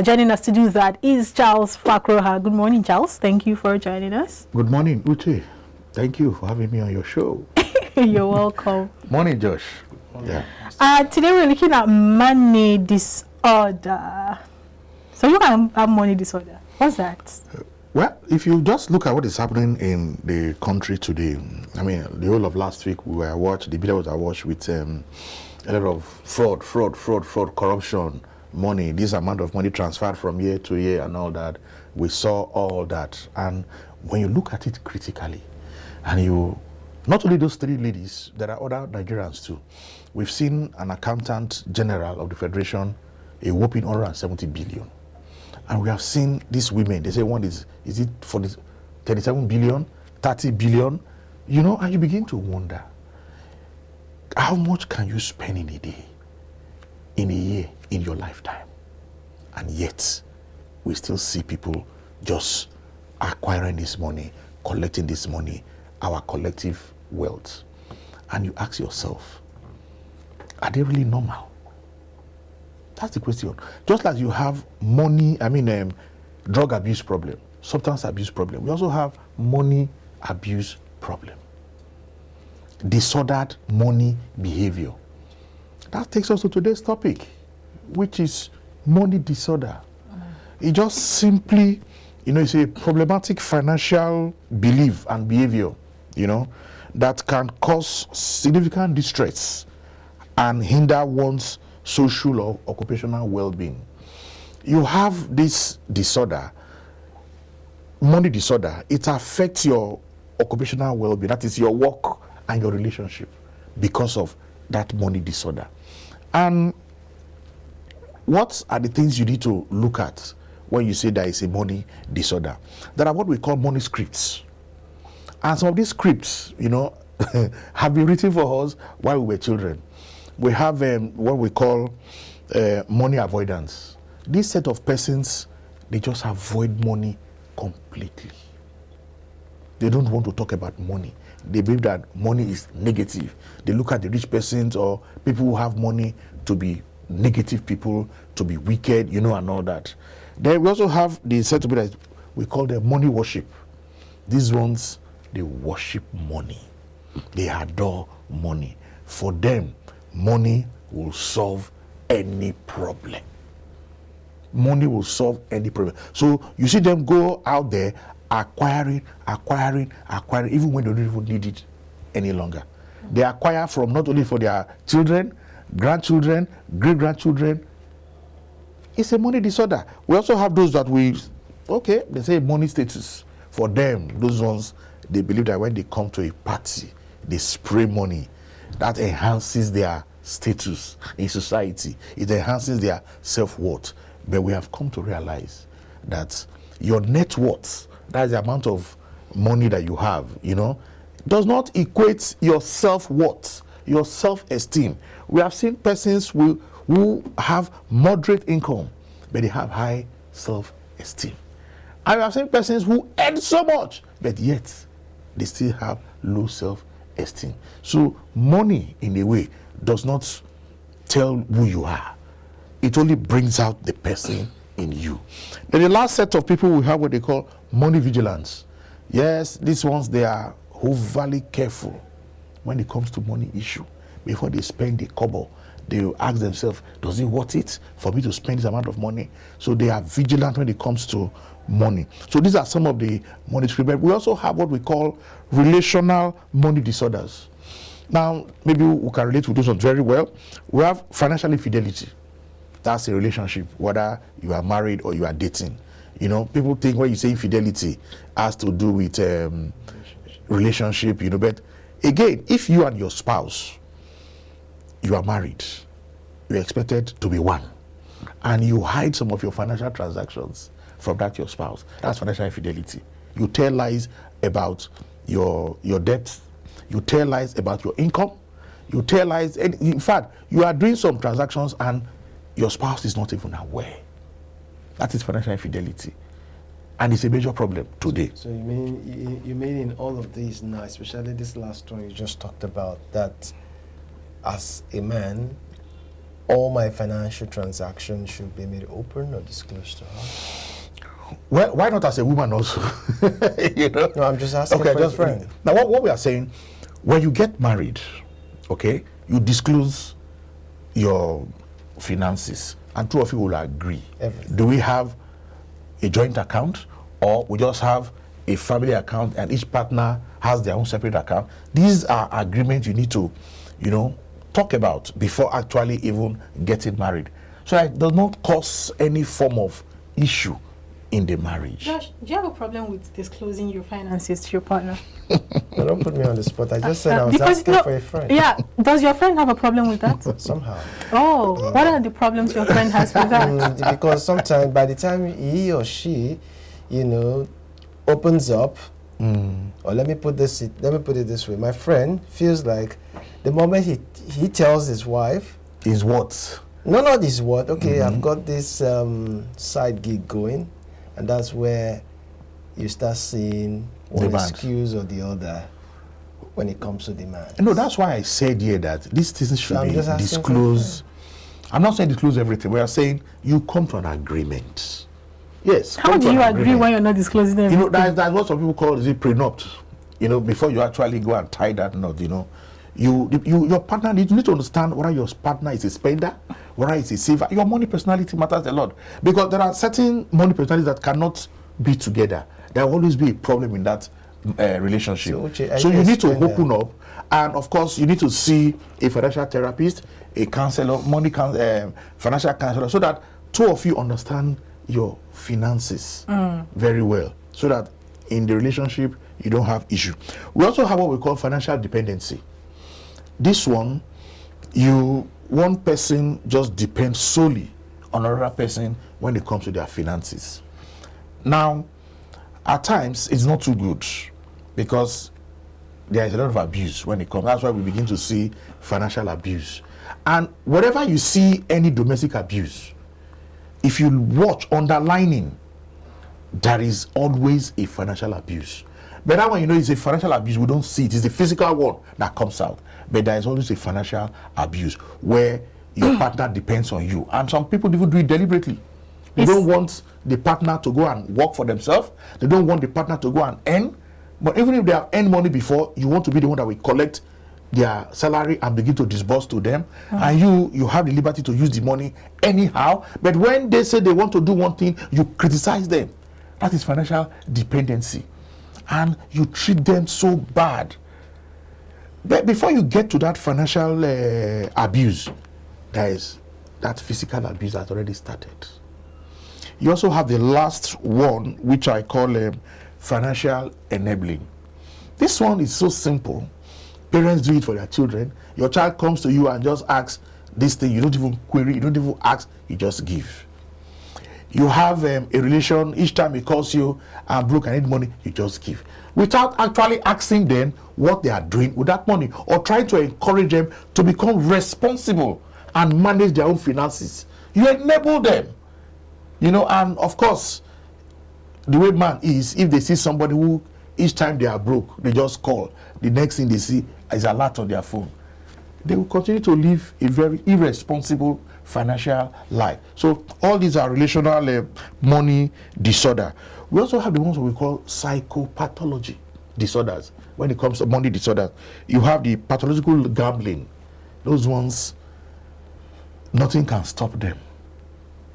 Joining us to do that is Charles Fakroha. Good morning, Charles. Thank you for joining us. Good morning, Uche. Thank you for having me on your show. You're welcome. Morning, Josh. Morning. Yeah. Today we're looking at money disorder. So you can have money disorder. What's that? Well, if you just look at what is happening in the country today, I mean, the whole of last week we were watched, the media was watched with a lot of fraud, corruption, money, this amount of money transferred from year to year and all that. We saw all that. And when you look at it critically, and you, not only those three ladies, there are other Nigerians too. We've seen an accountant general of the Federation, a whopping 170 billion. And we have seen these women, they say one is it for this 37 billion, 30 billion, you know, and you begin to wonder, how much can you spend in a day, in a year, in your lifetime? And yet, we still see people just acquiring this money, collecting this money, our collective wealth. And you ask yourself, are they really normal? That's the question. Just like you have money, drug abuse problem, substance abuse problem, we also have money abuse problem. Disordered money behavior. That takes us to today's topic, which is money disorder. It just simply, it's a problematic financial belief and behavior, that can cause significant distress and hinder one's social or occupational well-being. You have this disorder, money disorder, it affects your occupational well-being, that is your work and your relationship, because of that money disorder. And what are the things you need to look at when you say there is a money disorder? There are what we call money scripts. And some of these scripts, have been written for us while we were children. We have what we call money avoidance. This set of persons, they just avoid money completely. They don't want to talk about money. They believe that money is negative. They look at the rich persons or people who have money to be negative people, to be wicked, and all that. Then we also have the set of people that we call them money worship. These ones, they worship money. They adore money. For them, money will solve any problem. Money will solve any problem. So you see them go out there acquiring, even when they don't even need it any longer. They acquire from not only for their children, grandchildren, great-grandchildren. It's a money disorder. We also have those that they say money status. For them, those ones, they believe that when they come to a party, they spray money. That enhances their status in society. It enhances their self-worth. But we have come to realize that your net worth, that's the amount of money that you have, does not equate your self-worth, your self-esteem. We have seen persons who have moderate income, but they have high self-esteem. And we have seen persons who earn so much, but yet they still have low self-esteem. So money, in a way, does not tell who you are. It only brings out the person in you. Then the last set of people, we have what they call money vigilance. Yes, these ones, they are overly careful when it comes to money issue. Before they spend the kobo, they will ask themselves, does it worth it for me to spend this amount of money? So they are vigilant when it comes to money. So these are some of the money scripts. We also have what we call relational money disorders. Now, maybe we can relate to those ones very well. We have financial infidelity. That's a relationship, whether you are married or you are dating. People think when you say infidelity has to do with relationship, but again, if you and your spouse, you are married, you're expected to be one, and you hide some of your financial transactions from that your spouse, that's financial infidelity. You tell lies about your debt, you tell lies about your income, you tell lies, and in fact, you are doing some transactions and your spouse is not even aware. That is financial infidelity. And it's a major problem today. So you mean in all of these now, especially this last one you just talked about, that as a man, all my financial transactions should be made open or disclosed to her? Well, why not as a woman also? You know? No, I'm just asking for a friend. Now, what we are saying, when you get married, okay, you disclose your finances, and two of you will agree. Everything. Do we have a joint account, or we just have a family account and each partner has their own separate account? These are agreements you need to, you know, talk about before actually even getting married, so that it does not cause any form of issue in the marriage. Josh, do you have a problem with disclosing your finances to your partner? No, don't put me on the spot. I just said I was Because, asking no, for a friend. Yeah, does your friend have a problem with that? Somehow. Oh, what are the problems your friend has with that? Because sometimes by the time he or she, you know, opens up, or let me put it this way. My friend feels like the moment he tells his wife, Is what? no, not his what. Okay, I've got this side gig going, and that's where you start seeing one Demand. excuse or the other when it comes to demand. No, that's why I said here that these things should I'm be just asking for a disclosed. I'm not saying disclose everything. We are saying you come to an agreement. Yes. How come to do an you agree agreement. when you're not disclosing You everything? know, that's what some people call is it prenup. You know, before you actually go and tie that knot, you know, your partner you need to understand whether your partner is a spender, whether it's a saver. Your money personality matters a lot, because there are certain money personalities that cannot be together. There will always be a problem in that relationship. So, Uche, So are you you need to a spender? open up, and of course you need to see a financial therapist, a counselor, financial counselor, so that two of you understand your finances very well, so that in the relationship you don't have issue. We also have what we call financial dependency. This one, one person just depends solely on another person when it comes to their finances. Now, at times it's not too good, because there is a lot of abuse when it comes. That's why we begin to see financial abuse. And wherever you see any domestic abuse, if you watch underlining, there is always a financial abuse. But that one, you know, it's a financial abuse. We don't see it. It's the physical one that comes out. But there is always a financial abuse where your partner depends on you. And some people even do it deliberately. They don't want the partner to go and work for themselves. They don't want the partner to go and earn. But even if they have earned money before, you want to be the one that will collect their salary and begin to disburse to them. And you have the liberty to use the money anyhow. But when they say they want to do one thing, you criticize them. That is financial dependency. And you treat them so bad. But before you get to that financial abuse, there is that physical abuse that already started. You also have the last one, which I call financial enabling. This one is so simple. Parents do it for their children. Your child comes to you and just asks this thing. You don't even query, you don't even ask, you just give. You have a relation, each time he calls you, I'm broke, I need money, you just give. Without actually asking them what they are doing with that money, or trying to encourage them to become responsible and manage their own finances. You enable them. You know, and of course, the way man is, if they see somebody who, each time they are broke, they just call. The next thing they see is a lot on their phone. They will continue to live a very irresponsible financial life. So all these are relational money disorder. We also have the ones we call psychopathology disorders. When it comes to money disorders, you have the pathological gambling. Those ones, nothing can stop them.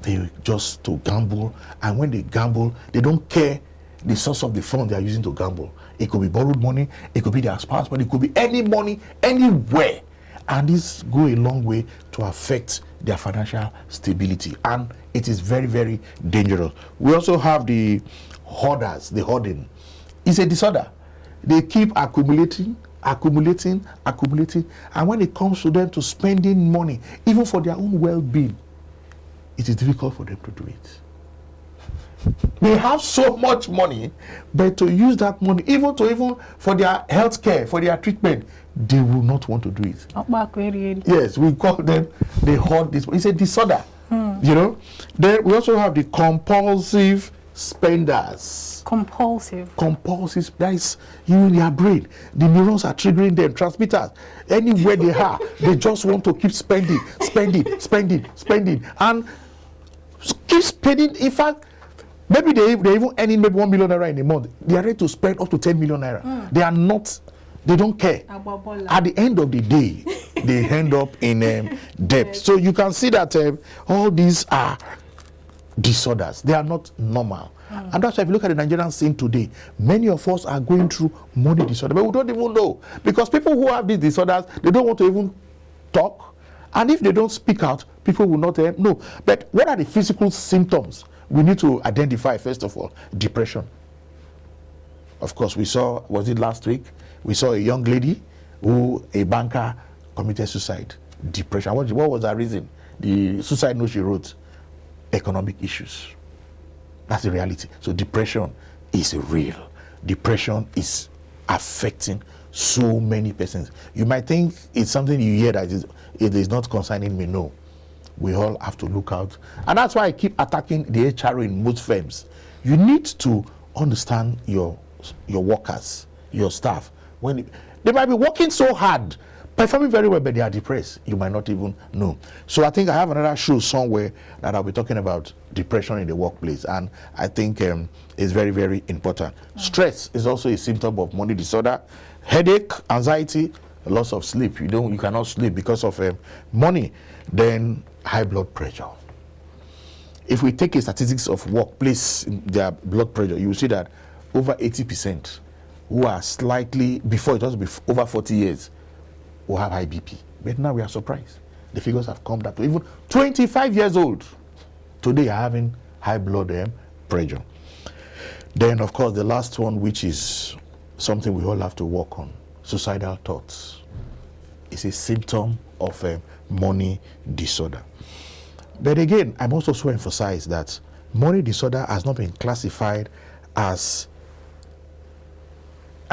They just to gamble, and when they gamble, they don't care the source of the fund they are using to gamble. It could be borrowed money, it could be their spouse money, it could be any money, anywhere. And this go a long way to affect their financial stability. And it is very, very dangerous. We also have the hoarders, the hoarding. It's a disorder. They keep accumulating. And when it comes to them to spending money, even for their own well-being, it is difficult for them to do it. They have so much money, but to use that money, even for their health care, for their treatment, they will not want to do it. Yes, we call them, they hoard this. It's a disorder. You know. Then we also have the compulsive spenders. Compulsive. Compulsive. That is in their brain. The neurons are triggering them, transmitters. Anywhere they are, they just want to keep spending, and keep spending. In fact, maybe they're even earning maybe 1 million naira in a month. They are ready to spend up to 10 million naira. They are not. They don't care. At the end of the day, they end up in debt. So you can see that all these are disorders. They are not normal. And that's why if you look at the Nigerian scene today, many of us are going through money disorder, but we don't even know, because people who have these disorders, they don't want to even talk, and if they don't speak out, people will not know. But what are the physical symptoms we need to identify? First of all, depression. Of course, we saw, was it last week, we saw a young lady who, a banker, committed suicide. Depression. What was her reason? The suicide note she wrote: economic issues. That's the reality. So depression is real. Depression is affecting so many persons. You might think it's something you hear that it is not concerning me. No. We all have to look out. And that's why I keep attacking the HRO in most firms. You need to understand your workers, your staff. They might be working so hard, performing very well, but they are depressed. You might not even know. So I think I have another show somewhere that I'll be talking about depression in the workplace, and I think it's very, very important. Stress is also a symptom of money disorder. Headache, anxiety, loss of sleep. You cannot sleep because of money. Then high blood pressure. If we take a statistics of workplace, their blood pressure, you will see that over 80% who are slightly, before it was over 40 years, will have high BP. But now we are surprised. The figures have come down to even 25 years old. Today are having high blood pressure. Then, of course, the last one, which is something we all have to work on, suicidal thoughts. It's a symptom of money disorder. But again, I must also emphasize that money disorder has not been classified as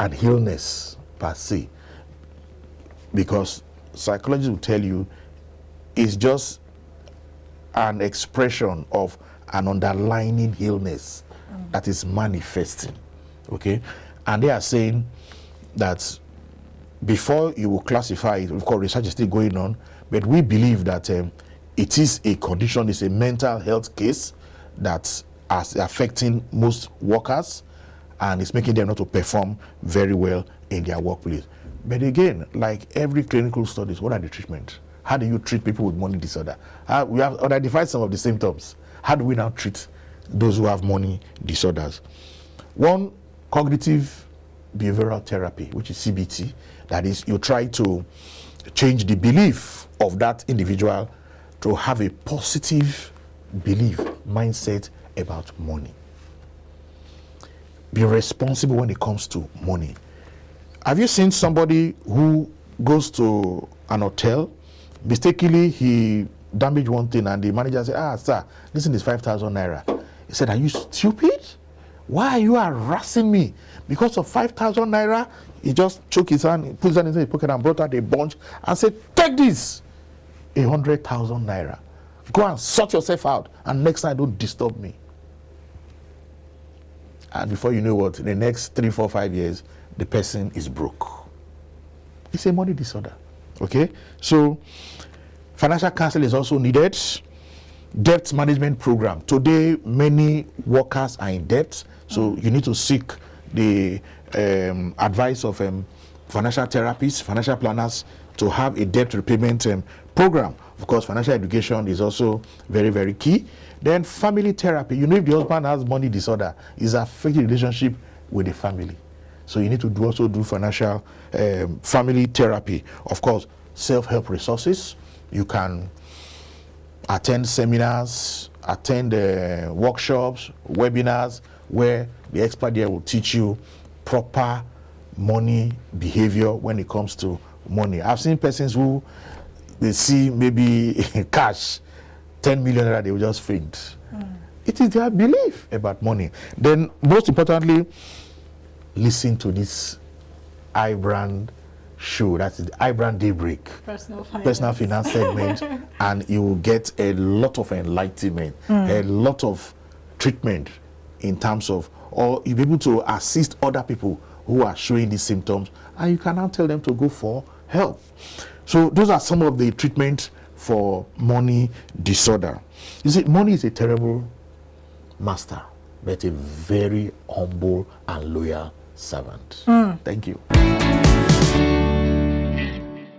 an illness per se, because psychologists will tell you it's just an expression of an underlying illness that is manifesting. Okay, and they are saying that before you will classify it, of course research is still going on, but we believe that it is a condition, it's a mental health case that is affecting most workers, and it's making them not to perform very well in their workplace. But again, like every clinical studies, what are the treatment? How do you treat people with money disorder? We have identified some of the symptoms. How do we now treat those who have money disorders? One, cognitive behavioral therapy, which is CBT. That is, you try to change the belief of that individual to have a positive belief, mindset about money. Be responsible when it comes to money. Have you seen somebody who goes to an hotel, mistakenly he damaged one thing, and the manager said, sir, this thing is 5,000 naira. He said, are you stupid? Why are you harassing me? Because of 5,000 naira? He just took his hand, put his hand in his pocket and brought out a bunch and said, take this, 100,000 naira. Go and sort yourself out, and next time don't disturb me. And before you know what, in the next 3, 4, 5 years, the person is broke. It's a money disorder. Okay? So, financial counseling is also needed. Debt management program. Today, many workers are in debt, so you need to seek the advice of financial therapists, financial planners, to have a debt repayment program. Of course, financial education is also very, very key. Then family therapy. You know, if the husband has money disorder, it's affecting the relationship with the family. So you need to also do financial family therapy. Of course, self-help resources. You can attend seminars, attend workshops, webinars, where the expert there will teach you proper money behavior when it comes to money. I've seen persons who they see maybe cash, 10 million naira, they will just faint. It is their belief about money. Then, most importantly, listen to this iBrand show. That's the iBrand Daybreak. Personal finance segment. And you will get a lot of enlightenment, a lot of treatment in terms of, or you'll be able to assist other people who are showing these symptoms, and you can now tell them to go for help. So those are some of the treatments for money disorder. You see, money is a terrible master, but a very humble and loyal servant. Thank you.